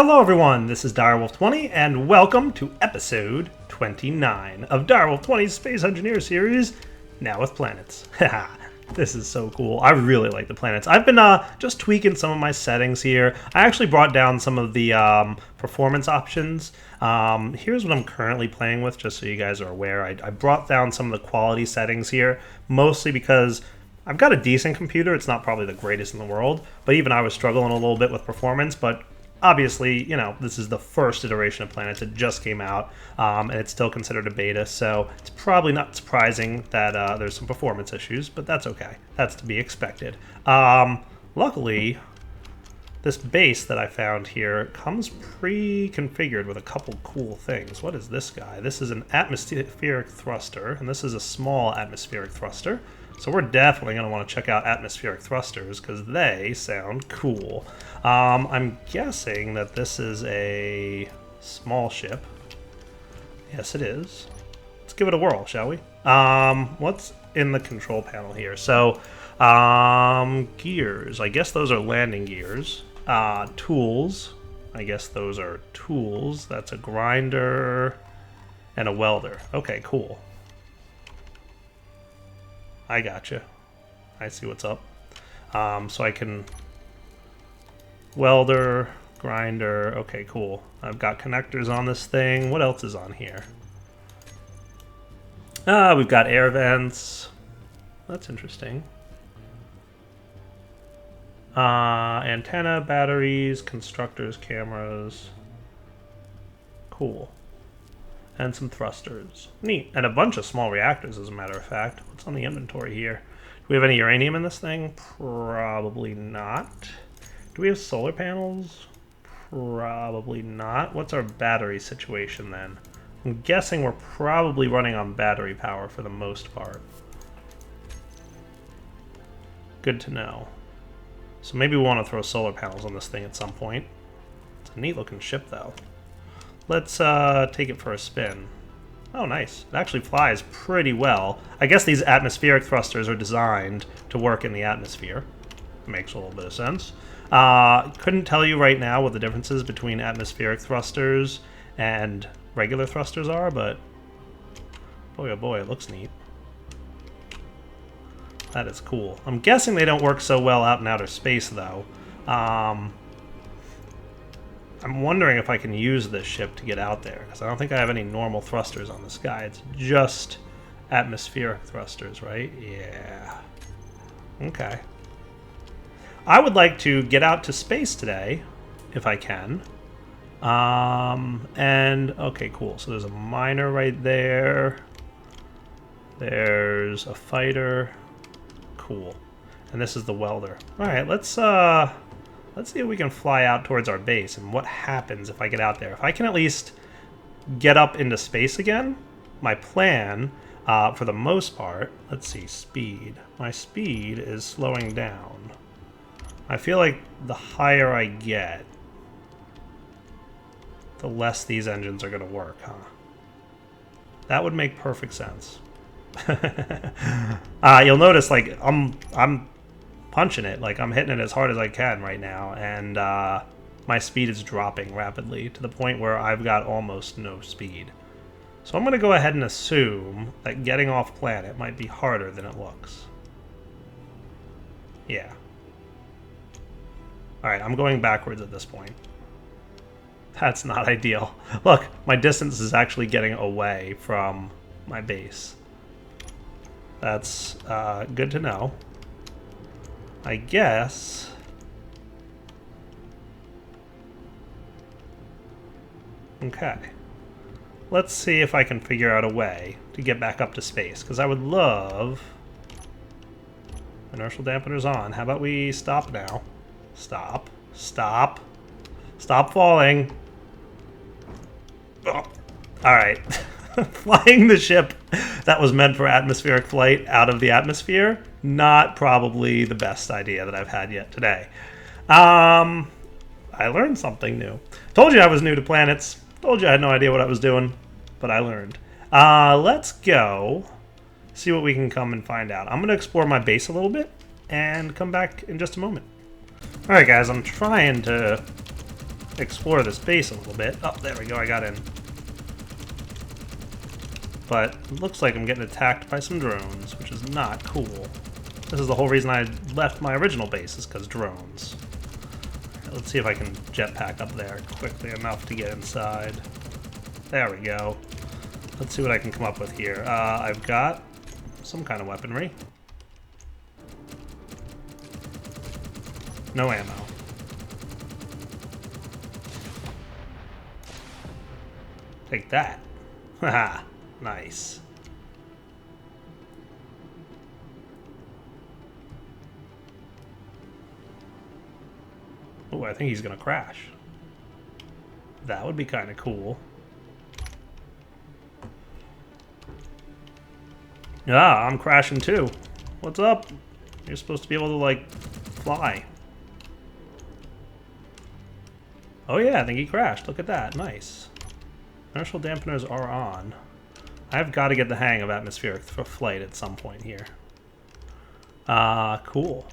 Hello everyone, this is Direwolf20 and welcome to episode 29 of Direwolf20's Space Engineer series, now with planets. Haha, this is so cool. I really like the planets. I've been just tweaking some of my settings here. I actually brought down some of the performance options. Here's what I'm currently playing with, just so you guys are aware. I brought down some of the quality settings here, mostly because I've got a decent computer. It's not probably the greatest in the world, but even I was struggling a little bit with performance. But obviously, you know, this is the first iteration of Planets. It just came out, and it's still considered a beta, so it's probably not surprising that there's some performance issues, but that's okay. That's to be expected. Luckily, this base that I found here comes pre-configured with a couple cool things. What is this guy? This is an atmospheric thruster, and this is a small atmospheric thruster. So we're definitely going to want to check out atmospheric thrusters because they sound cool. I'm guessing that this is a small ship. Yes, it is. Let's give it a whirl, shall we? What's in the control panel here? So, gears. I guess those are landing gears. Tools. I guess those are tools. That's a grinder and a welder. Okay, cool. I gotcha. I see what's up. So I can welder, grinder. Okay, cool. I've got connectors on this thing. What else is on here? We've got air vents. That's interesting. Antenna, batteries, constructors, cameras. Cool. And some thrusters. Neat. And a bunch of small reactors, as a matter of fact. What's on the inventory here? Do we have any uranium in this thing? Probably not. Do we have solar panels? Probably not. What's our battery situation then? I'm guessing we're probably running on battery power for the most part. Good to know. So maybe we want to throw solar panels on this thing at some point. It's a neat looking ship though. Let's take it for a spin. Oh, nice. It actually flies pretty well. I guess these atmospheric thrusters are designed to work in the atmosphere. Makes a little bit of sense. Couldn't tell you right now what the differences between atmospheric thrusters and regular thrusters are, but boy, oh boy, it looks neat. That is cool. I'm guessing they don't work so well out in outer space, though. I'm wondering if I can use this ship to get out there, because I don't think I have any normal thrusters on this guy. It's just atmospheric thrusters, right? Yeah. Okay. I would like to get out to space today, if I can. And, okay, cool. So there's a miner right there. There's a fighter. Cool. And this is the welder. All right, let's see if we can fly out towards our base and what happens if I get out there. If I can at least get up into space again, my plan, for the most part, let's see, speed. My speed is slowing down. I feel like the higher I get, the less these engines are going to work, huh? That would make perfect sense. You'll notice, like, I'm punching it, like I'm hitting it as hard as I can right now, and my speed is dropping rapidly to the point where I've got almost no speed. So I'm going to go ahead and assume that getting off planet might be harder than it looks. Yeah. Alright, I'm going backwards at this point. That's not ideal. Look, my distance is actually getting away from my base. That's good to know. I guess. Okay. Let's see if I can figure out a way to get back up to space, because I would love... Inertial dampener's on. How about we stop now? Stop. Stop. Stop falling. Oh. Alright. Flying the ship that was meant for atmospheric flight out of the atmosphere, not probably the best idea that I've had yet today. I learned something new. Told you I was new to planets. Told you I had no idea what I was doing, but I learned. Let's go see what we can come and find out. I'm going to explore my base a little bit and come back in just a moment. Alright guys, I'm trying to explore this base a little bit. Oh, there we go, I got in. But it looks like I'm getting attacked by some drones, which is not cool. This is the whole reason I left my original base, is because drones. Let's see if I can jetpack up there quickly enough to get inside. There we go. Let's see what I can come up with here. I've got some kind of weaponry. No ammo. Take that. Haha, nice. Oh, I think he's gonna crash. That would be kind of cool. Ah, I'm crashing too. What's up? You're supposed to be able to, like, fly. Oh yeah, I think he crashed. Look at that. Nice. Inertial dampeners are on. I've got to get the hang of atmospheric for flight at some point here. Cool.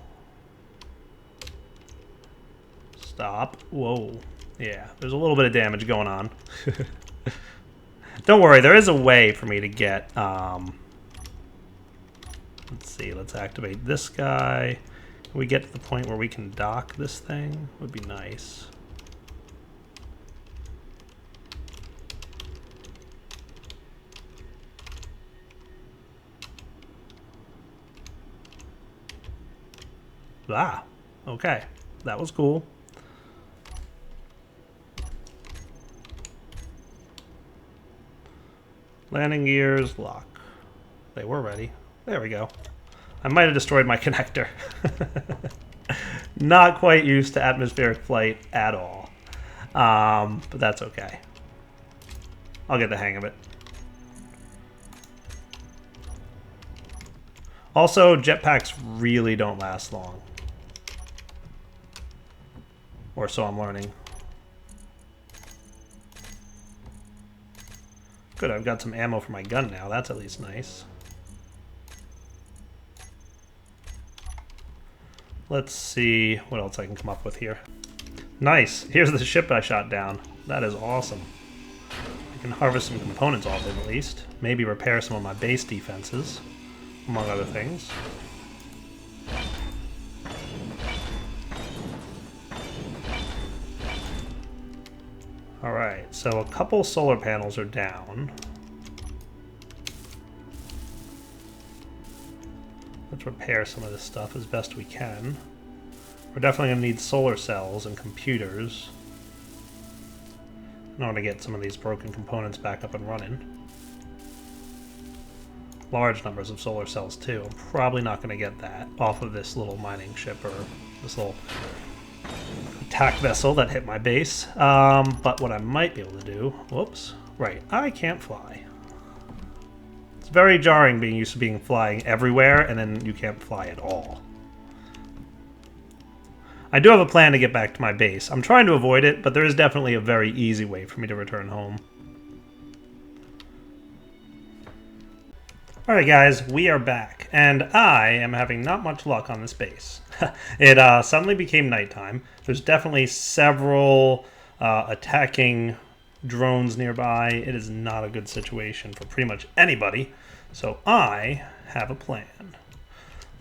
Stop. Whoa. Yeah, there's a little bit of damage going on. Don't worry, there is a way for me to get... let's see, let's activate this guy. Can we get to the point where we can dock this thing? Would be nice. Ah, okay. That was cool. Landing gears, lock. They were ready. There we go. I might have destroyed my connector. Not quite used to atmospheric flight at all. But that's okay. I'll get the hang of it. Also, jetpacks really don't last long. Or so I'm learning. Good, I've got some ammo for my gun now. That's at least nice. Let's see what else I can come up with here. Nice! Here's the ship I shot down. That is awesome. I can harvest some components off it at least. Maybe repair some of my base defenses, among other things. Alright, so a couple solar panels are down. Let's repair some of this stuff as best we can. We're definitely going to need solar cells and computers in order to get some of these broken components back up and running. Large numbers of solar cells too. I'm probably not going to get that off of this little mining ship or this little attack vessel that hit my base. But what I might be able to do... Whoops. Right. I can't fly. It's very jarring being used to being flying everywhere and then you can't fly at all. I do have a plan to get back to my base. I'm trying to avoid it, but there is definitely a very easy way for me to return home. Alright guys, we are back, and I am having not much luck on this base. It suddenly became nighttime. There's definitely several attacking drones nearby. It is not a good situation for pretty much anybody, so I have a plan.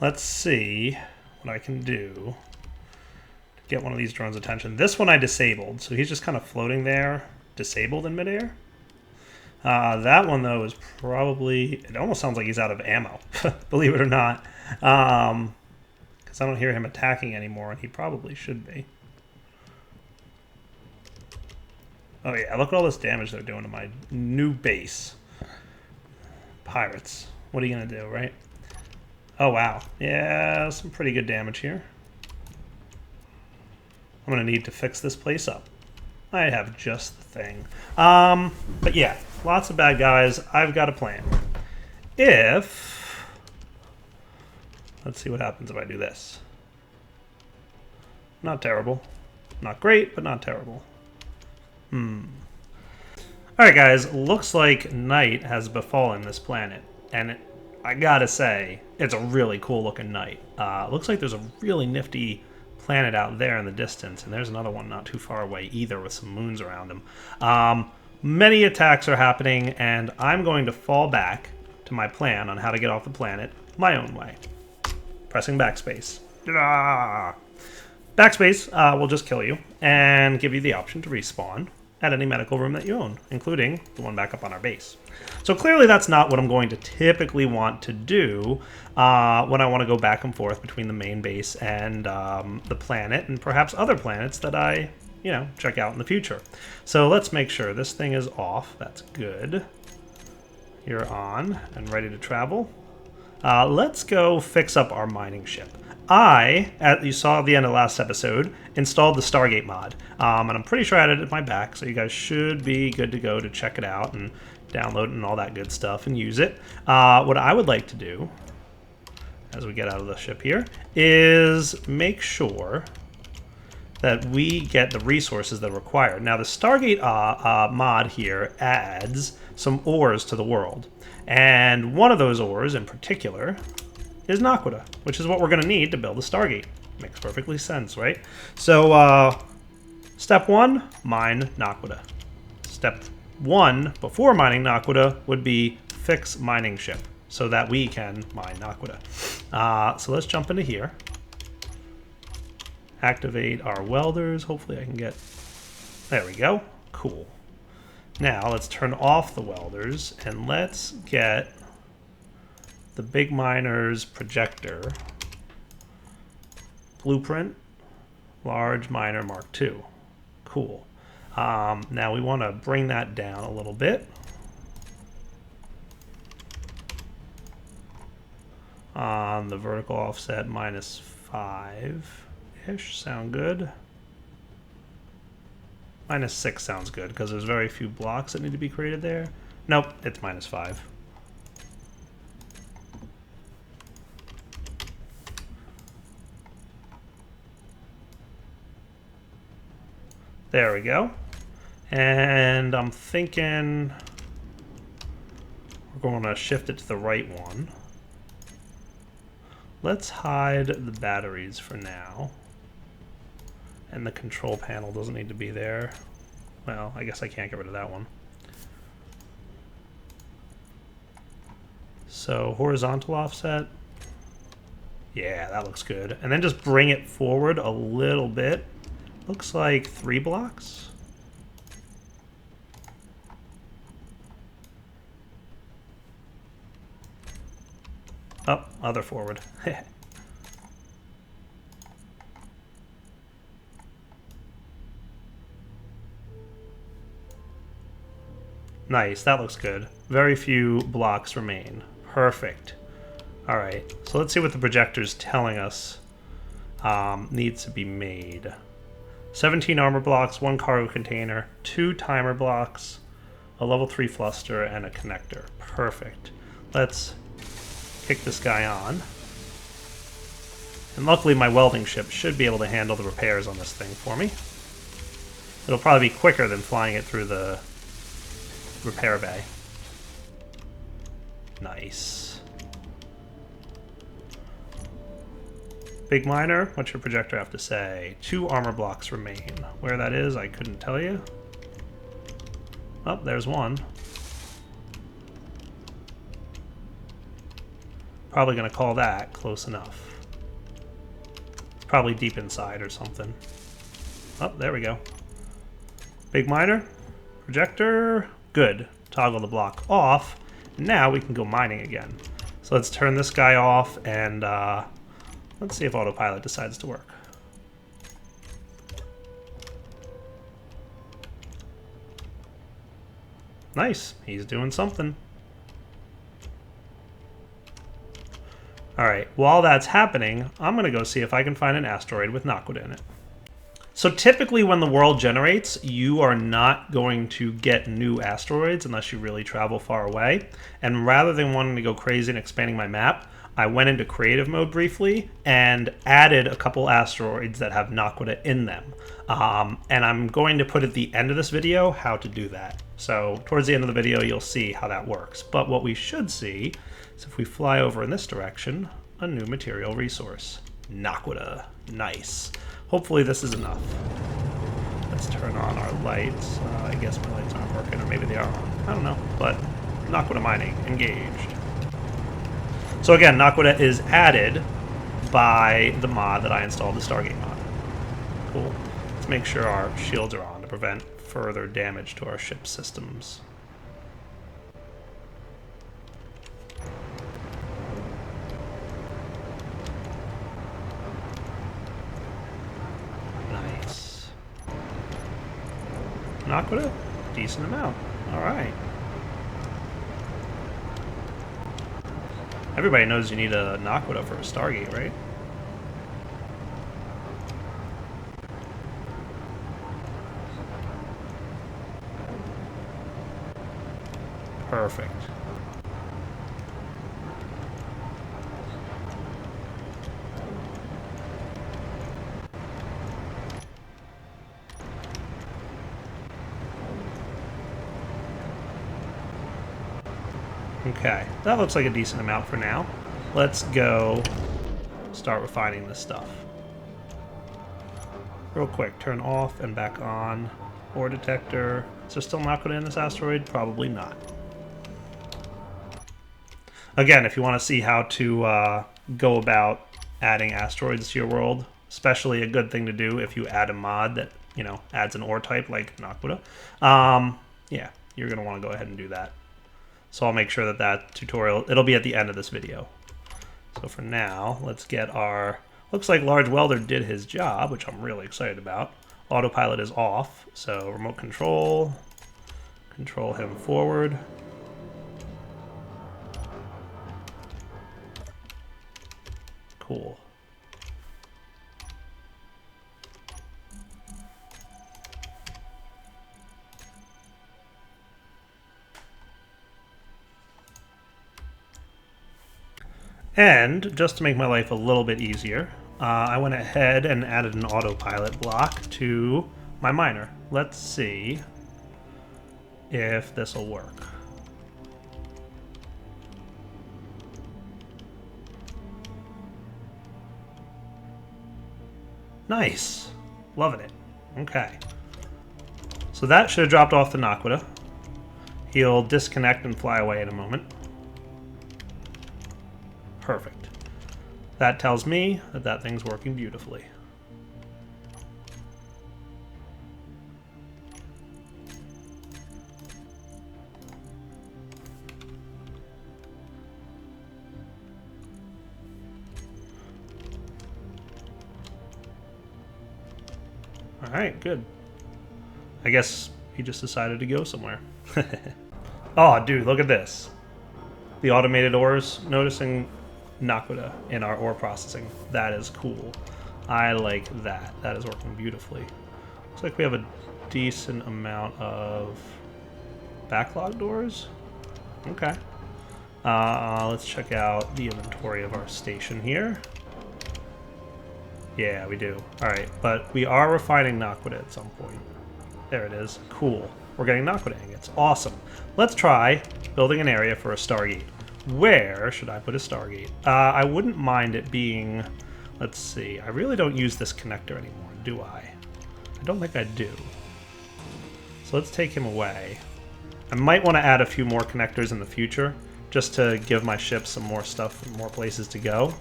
Let's see what I can do to get one of these drones' attention. This one I disabled, so he's just kind of floating there, disabled in midair. That one, though, is probably... It almost sounds like he's out of ammo, believe it or not. Because I don't hear him attacking anymore, and he probably should be. Oh, yeah, look at all this damage they're doing to my new base. Pirates. What are you going to do, right? Oh, wow. Yeah, some pretty good damage here. I'm going to need to fix this place up. I have just the thing. But yeah, lots of bad guys. I've got a plan. Let's see what happens if I do this. Not terrible. Not great, but not terrible. Alright guys, looks like night has befallen this planet. And I gotta say, it's a really cool looking night. Looks like there's a really nifty planet out there in the distance, and there's another one not too far away either with some moons around them. Many attacks are happening, and I'm going to fall back to my plan on how to get off the planet my own way. Pressing backspace. Backspace will just kill you and give you the option to respawn at any medical room that you own, including the one back up on our base. So clearly that's not what I'm going to typically want to do when I want to go back and forth between the main base and the planet and perhaps other planets that I, check out in the future. So let's make sure this thing is off. That's good. You're on and ready to travel. Let's go fix up our mining ship. You saw at the end of the last episode, installed the Stargate mod. And I'm pretty sure I had it at my back, so you guys should be good to go to check it out and download it and all that good stuff and use it. What I would like to do, as we get out of the ship here, is make sure that we get the resources that are required. Now, the Stargate mod here adds some ores to the world. And one of those ores in particular is Naquadah, which is what we're going to need to build a Stargate. Makes perfectly sense, right? So, step 1, mine Naquadah. Step 1, before mining Naquadah, would be fix mining ship, so that we can mine Naquadah. So let's jump into here. Activate our welders. Hopefully I can get... There we go. Cool. Now, let's turn off the welders, and let's get the big miner's projector. Blueprint. Large miner Mark II. Cool. Now we want to bring that down a little bit. On the vertical offset, -5-ish. Sound good. -6 sounds good, because there's very few blocks that need to be created there. Nope, it's -5. There we go. And I'm thinking we're going to shift it to the right one. Let's hide the batteries for now. And the control panel doesn't need to be there. Well, I guess I can't get rid of that one. So horizontal offset. Yeah, that looks good. And then just bring it forward a little bit. Looks like 3 blocks. Oh, other forward. Nice, that looks good. Very few blocks remain. Perfect. Alright, so let's see what the projector's telling us needs to be made. 17 armor blocks, 1 cargo container, 2 timer blocks, a level 3 fluster, and a connector. Perfect. Let's kick this guy on. And luckily my welding ship should be able to handle the repairs on this thing for me. It'll probably be quicker than flying it through the repair bay. Nice. Big miner, what's your projector have to say? 2 armor blocks remain. Where that is, I couldn't tell you. Oh, there's one. Probably gonna call that close enough. Probably deep inside or something. Oh, there we go. Big miner, projector, good. Toggle the block off. Now we can go mining again. So let's turn this guy off and let's see if autopilot decides to work. Nice, he's doing something. Alright, while that's happening, I'm going to go see if I can find an asteroid with Naquadah in it. So typically when the world generates, you are not going to get new asteroids unless you really travel far away. And rather than wanting to go crazy and expanding my map, I went into creative mode briefly and added a couple asteroids that have Naquadah in them. And I'm going to put at the end of this video how to do that. So towards the end of the video, you'll see how that works. But what we should see is if we fly over in this direction, a new material resource. Naquadah. Nice. Hopefully this is enough. Let's turn on our lights. I guess my lights aren't working, or maybe they are on. I don't know, but Naquadah mining engaged. So again, Naquadah is added by the mod that I installed, the Stargate mod. Cool. Let's make sure our shields are on to prevent further damage to our ship systems. Nice. Naquadah, decent amount. All right. Everybody knows you need a Naquadah for a Stargate, right? Perfect. Okay, that looks like a decent amount for now. Let's go start refining this stuff. Real quick, turn off and back on. Ore detector. Is there still Naquadah in this asteroid? Probably not. Again, if you want to see how to go about adding asteroids to your world, especially a good thing to do if you add a mod that, you know, adds an ore type like Naquadah, yeah, you're going to want to go ahead and do that. So I'll make sure that that tutorial, it'll be at the end of this video. So for now, let's get our, looks like Large Welder did his job, which I'm really excited about. Autopilot is off, so remote control him forward. Cool. And just to make my life a little bit easier, I went ahead and added an autopilot block to my miner. Let's see if this will work. Nice. Loving it. Okay. So that should have dropped off the Naquadah. He'll disconnect and fly away in a moment. Perfect. That tells me that that thing's working beautifully. All right, good. I guess he just decided to go somewhere. Oh, dude, look at this. The automated ores, noticing Naquadah in our ore processing. That is cool. I like that. That is working beautifully. Looks like we have a decent amount of backlog doors. Okay. Let's check out the inventory of our station here. Yeah, we do. All right, but we are refining Naquadah at some point. There it is. Cool. We're getting Naquadah ingots. Awesome. Let's try building an area for a Stargate. Where should I put a Stargate? I wouldn't mind it being... Let's see. I really don't use this connector anymore, do I? I don't think I do. So let's take him away. I might want to add a few more connectors in the future, just to give my ship some more stuff and more places to go.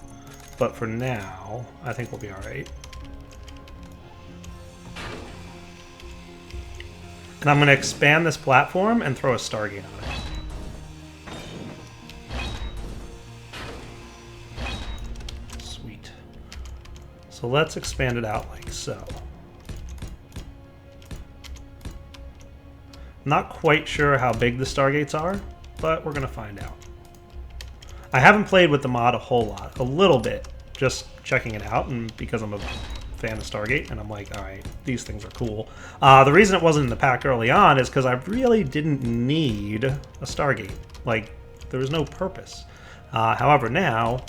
But for now, I think we'll be all right. And I'm going to expand this platform and throw a Stargate on it. Sweet. So let's expand it out like so. Not quite sure how big the Stargates are, but we're going to find out. I haven't played with the mod a whole lot, a little bit, just checking it out, and because I'm a fan of Stargate, and I'm like, all right, these things are cool. The reason it wasn't in the pack early on is because I really didn't need a Stargate. Like, there was no purpose. However, now,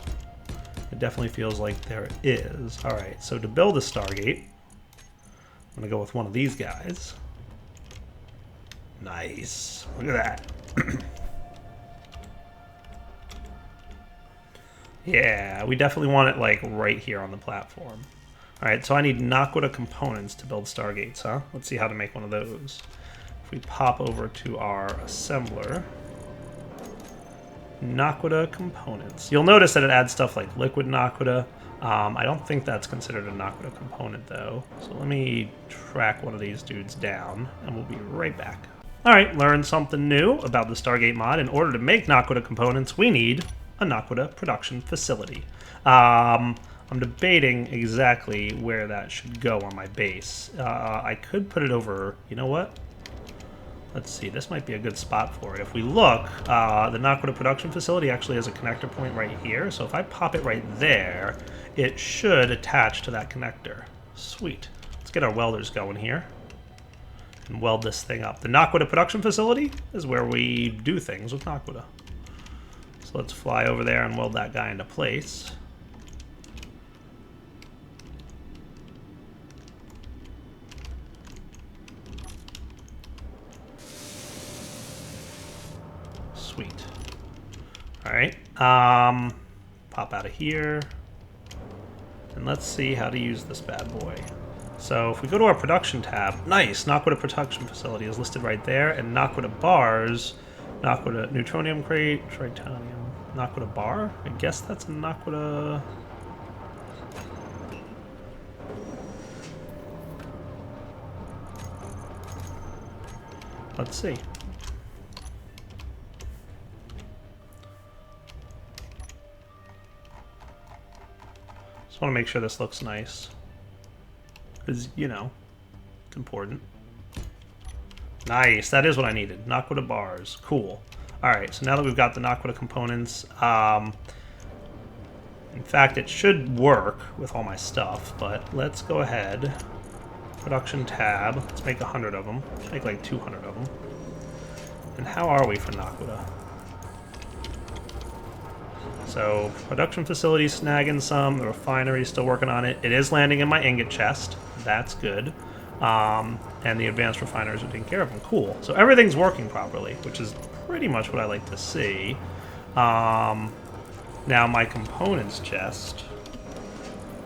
it definitely feels like there is. All right, so to build a Stargate, I'm going to go with one of these guys. Nice. Look at that. Yeah, we definitely want it like right here on the platform. Alright, so I need Naquadah components to build Stargates, huh? Let's see how to make one of those. If we pop over to our assembler, Naquadah components. You'll notice that it adds stuff like liquid Naquadah. I don't think that's considered a Naquadah component, though. So let me track one of these dudes down, and we'll be right back. Alright, learned something new about the Stargate mod. In order to make Naquadah components, we need a Naquadah production facility. I'm debating exactly where that should go on my base. I could put it over... You know what? Let's see. This might be a good spot for it. If we look, the Naquadah production facility actually has a connector point right here. So if I pop it right there, it should attach to that connector. Sweet. Let's get our welders going here and weld this thing up. The Naquadah production facility is where we do things with Naquadah. So let's fly over there and weld that guy into place. Sweet. Alright, pop out of here. And let's see how to use this bad boy. So if we go to our production tab, nice, Naquadah production facility is listed right there, and Naquadah bars, Naquadah neutronium crate, tritonium, Naquadah bar? I guess that's a Naquadah... Let's see. Just want to make sure this looks nice. Because, you know, it's important. Nice, that is what I needed. Naquadah bars, cool. Alright, so now that we've got the Naquadah components, in fact, it should work with all my stuff, but let's go ahead. Production tab, let's make 100 of them. Let's make like 200 of them. And how are we for Naquadah? So, production facility snagging some, the refinery still working on it. It is landing in my ingot chest. That's good. And the advanced refiners are taking care of them. Cool. So everything's working properly, which is pretty much what I like to see. Now my components chest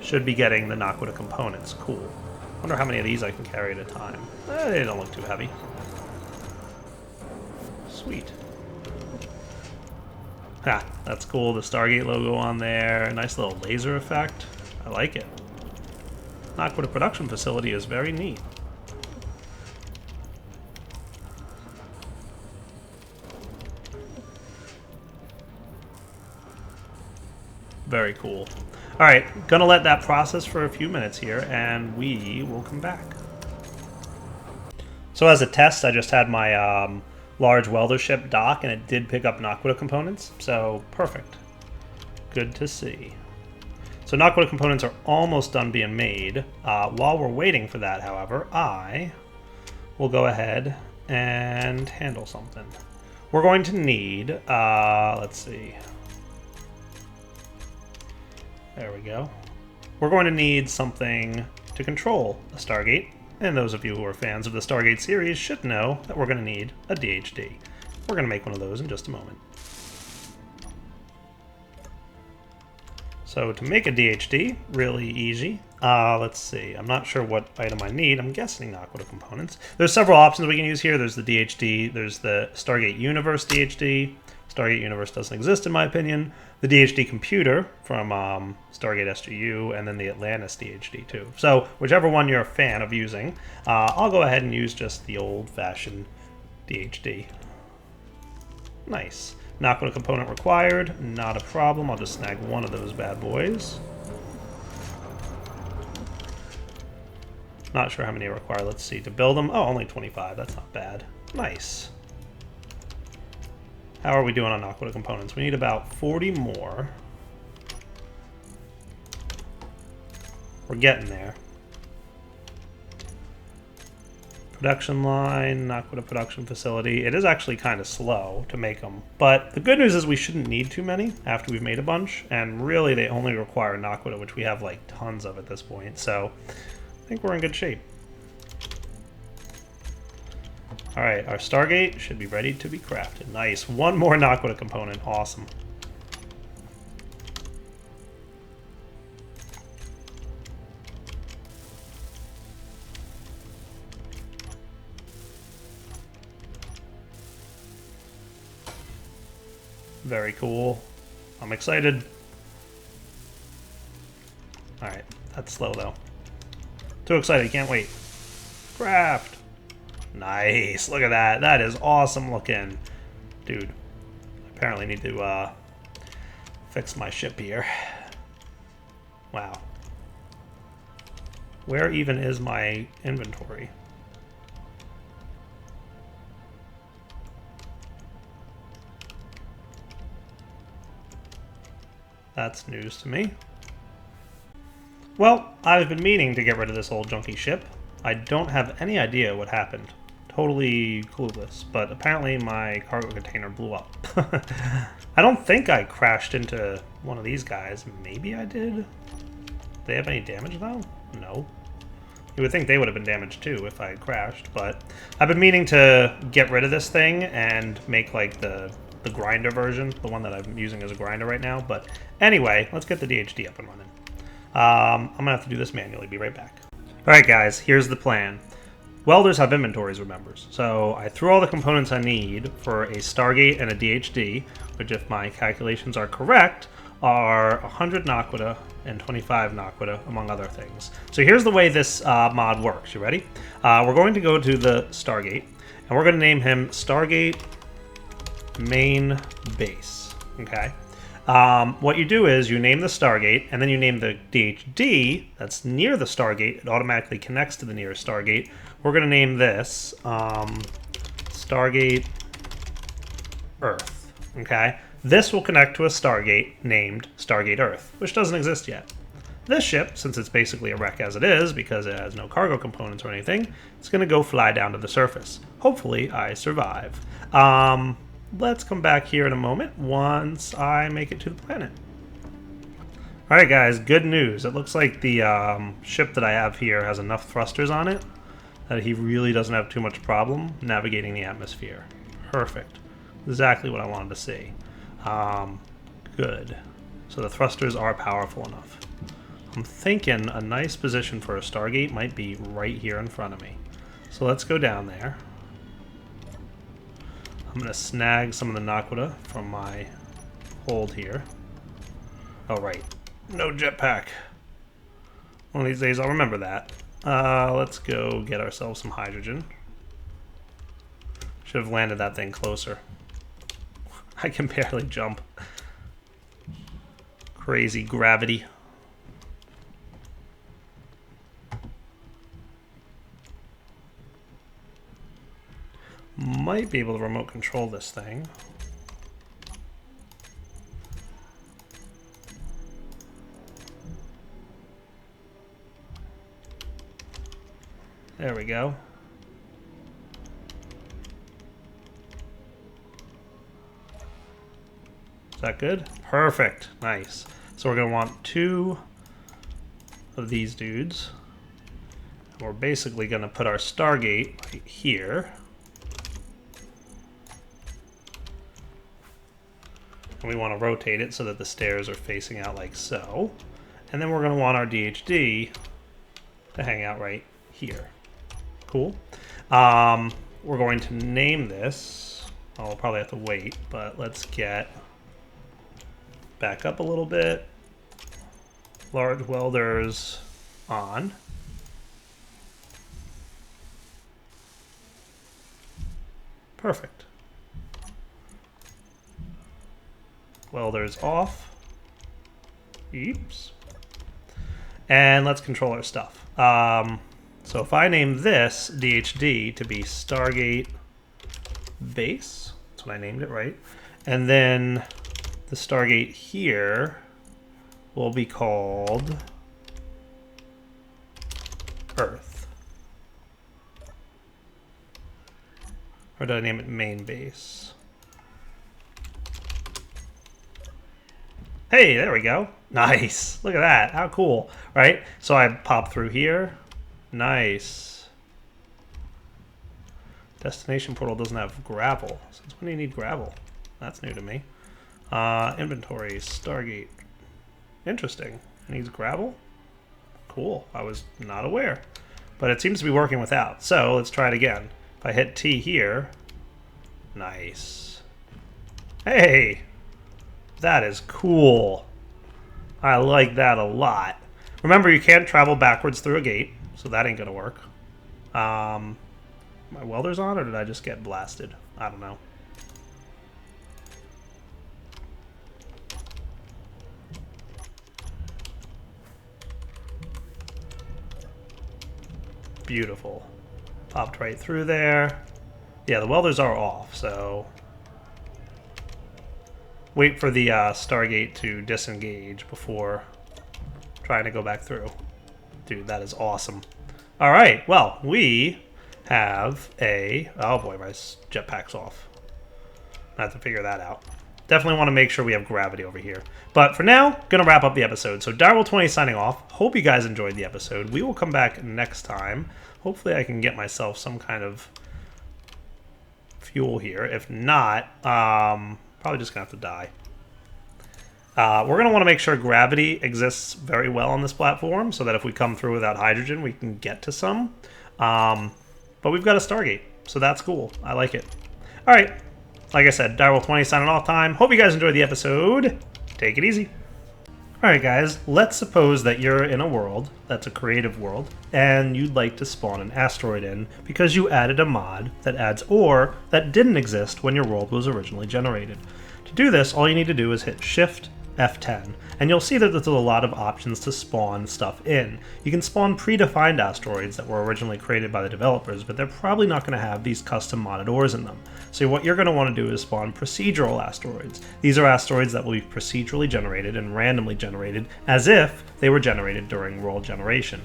should be getting the Naquadah components. Cool. Wonder how many of these I can carry at a time. They don't look too heavy. Sweet. Ha, that's cool. The Stargate logo on there. Nice little laser effect. I like it. Naquadah production facility is very neat. Very cool. Alright, gonna let that process for a few minutes here, and we will come back. So as a test, I just had my large welder ship dock, and it did pick up Naquadah components, so perfect. Good to see. So Naquadah components are almost done being made. While we're waiting for that, however, I will go ahead and handle something. We're going to need, let's see. There we go. We're going to need something to control a Stargate. And those of you who are fans of the Stargate series should know that we're going to need a DHD. We're going to make one of those in just a moment. So to make a DHD, really easy. Let's see. I'm not sure what item I need. I'm guessing Naquadah components. There's several options we can use here. There's the DHD. There's the Stargate Universe DHD. Stargate Universe doesn't exist in my opinion. The DHD computer from Stargate SGU, and then the Atlantis DHD too. So whichever one you're a fan of using, I'll go ahead and use just the old-fashioned DHD. Nice. Naquadah component required, not a problem. I'll just snag one of those bad boys. Not sure how many I require. Let's see. To build them, oh, only 25. That's not bad. Nice. How are we doing on Naquadah components? We need about 40 more. We're getting there. Production line, Naquadah production facility. It is actually kind of slow to make them. But the good news is we shouldn't need too many after we've made a bunch. And really, they only require Naquadah, which we have like tons of at this point. So I think we're in good shape. Alright, our Stargate should be ready to be crafted. Nice. One more Naquadah component. Awesome. Very cool. I'm excited. Alright, that's slow though. Too excited, can't wait. Craft! Nice, look at that. That is awesome looking. Dude, I apparently need to fix my ship here. Wow. Where even is my inventory? That's news to me. Well, I've been meaning to get rid of this old junky ship. I don't have any idea what happened. Totally clueless, but apparently my cargo container blew up. I don't think I crashed into one of these guys. Maybe I did? Do they have any damage though? No. You would think they would have been damaged too if I had crashed, but I've been meaning to get rid of this thing and make like the grinder version, the one that I'm using as a grinder right now. But anyway, let's get the DHD up and running. I'm gonna have to do this manually. Be right back. Alright guys, here's the plan. Welders have inventories, remember. So I threw all the components I need for a Stargate and a DHD, which if my calculations are correct, are 100 Naquadah and 25 Naquadah, among other things. So here's the way this mod works. You ready? We're going to go to the Stargate, and we're going to name him Stargate Main Base. Okay? What you do is you name the Stargate, and then you name the DHD that's near the Stargate. It automatically connects to the nearest Stargate. We're going to name this Stargate Earth. Okay? This will connect to a Stargate named Stargate Earth, which doesn't exist yet. This ship, since it's basically a wreck as it is, because it has no cargo components or anything, it's going to go fly down to the surface. Hopefully, I survive. Let's come back here in a moment once I make it to the planet. Alright guys, good news. It looks like the ship that I have here has enough thrusters on it that he really doesn't have too much problem navigating the atmosphere. Perfect. Exactly what I wanted to see. Good. So the thrusters are powerful enough. I'm thinking a nice position for a Stargate might be right here in front of me. So let's go down there. I'm going to snag some of the Naquadah from my hold here. Oh, right. No jetpack. One of these days I'll remember that. Let's go get ourselves some hydrogen. Should have landed that thing closer. I can barely jump. Crazy gravity. Might be able to remote control this thing. There we go. Is that good? Perfect. Nice. So we're going to want 2 of these dudes. And we're basically going to put our Stargate right here. And we want to rotate it so that the stairs are facing out like so. And then we're going to want our DHD to hang out right here. Cool. We're going to name this. Oh, we'll probably have to wait, but let's get back up a little bit. Large welders on. Perfect. Welders off. Oops. And let's control our stuff. So if I name this DHD to be Stargate Base, that's what I named it, right? And then the Stargate here will be called Earth. Or did I name it Main Base? Hey, there we go. Nice. Look at that. How cool, right? So I pop through here. Nice. Destination portal doesn't have gravel. Since when do you need gravel? That's new to me. Inventory, Stargate. Interesting. It needs gravel? Cool. I was not aware. But it seems to be working without. So let's try it again. If I hit T here. Nice. Hey! That is cool. I like that a lot. Remember, you can't travel backwards through a gate, so that ain't gonna work. My welder's on, or did I just get blasted? I don't know. Beautiful. Popped right through there. Yeah, the welders are off, so... Wait for the Stargate to disengage before trying to go back through. Dude, that is awesome. Alright, well, we have a... Oh boy, my jetpack's off. I have to figure that out. Definitely want to make sure we have gravity over here. But for now, gonna wrap up the episode. So Direwolf20 signing off. Hope you guys enjoyed the episode. We will come back next time. Hopefully I can get myself some kind of fuel here. If not, probably just gonna have to die. We're gonna want to make sure gravity exists very well on this platform, so that if we come through without hydrogen, we can get to some. But we've got a Stargate, so that's cool. I like it. All right. Like I said, Direwolf20 signing off time. Hope you guys enjoyed the episode. Take it easy. Alright guys, let's suppose that you're in a world that's a creative world, and you'd like to spawn an asteroid in because you added a mod that adds ore that didn't exist when your world was originally generated. To do this, all you need to do is hit Shift F10, and you'll see that there's a lot of options to spawn stuff in. You can spawn predefined asteroids that were originally created by the developers, but they're probably not going to have these custom modded ores in them. So what you're going to want to do is spawn procedural asteroids. These are asteroids that will be procedurally generated and randomly generated as if they were generated during world generation.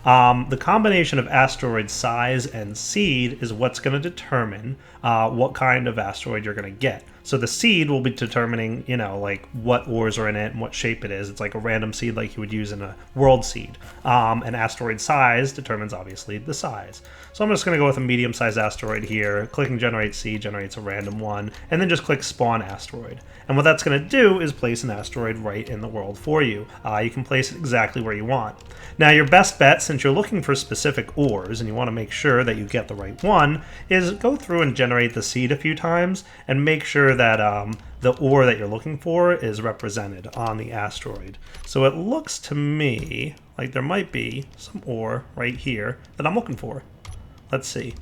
The combination of asteroid size and seed is what's going to determine what kind of asteroid you're going to get. So the seed will be determining, you know, like what ores are in it and what shape it is. It's like a random seed like you would use in a world seed. And asteroid size determines, obviously, the size. So I'm just going to go with a medium-sized asteroid here. Clicking Generate Seed generates a random one, and then just click Spawn Asteroid. And what that's going to do is place an asteroid right in the world for you. You can place it exactly where you want. Now, your best bet, since you're looking for specific ores and you want to make sure that you get the right one, is go through and generate the seed a few times and make sure that the ore that you're looking for is represented on the asteroid. So it looks to me like there might be some ore right here that I'm looking for. Let's see.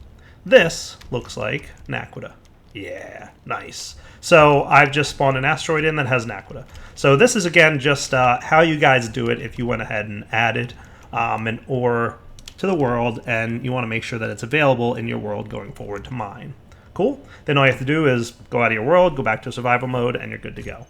This looks like Naquadah. Yeah, nice. So I've just spawned an asteroid in that has Naquadah. So this is, again, just how you guys do it if you went ahead and added an ore to the world and you want to make sure that it's available in your world going forward to mine. Cool? Then all you have to do is go out of your world, go back to survival mode, and you're good to go.